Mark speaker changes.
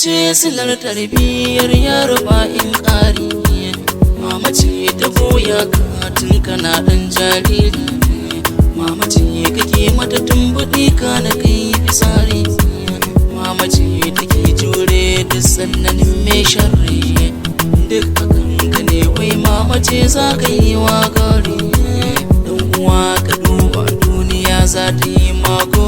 Speaker 1: ce silar tarbiyyar yaro ba in ƙari. Mama ce ta goya ka tun kana ɗan jariri. Mama ce kake mata tumbuɗi ka na kai fisari. Mama ce take jure duk sannanin mai sharri. Duk akan ka ne wai mama ce za ka yi wa gari. Dan uwa ka duba duniya za ta yi mako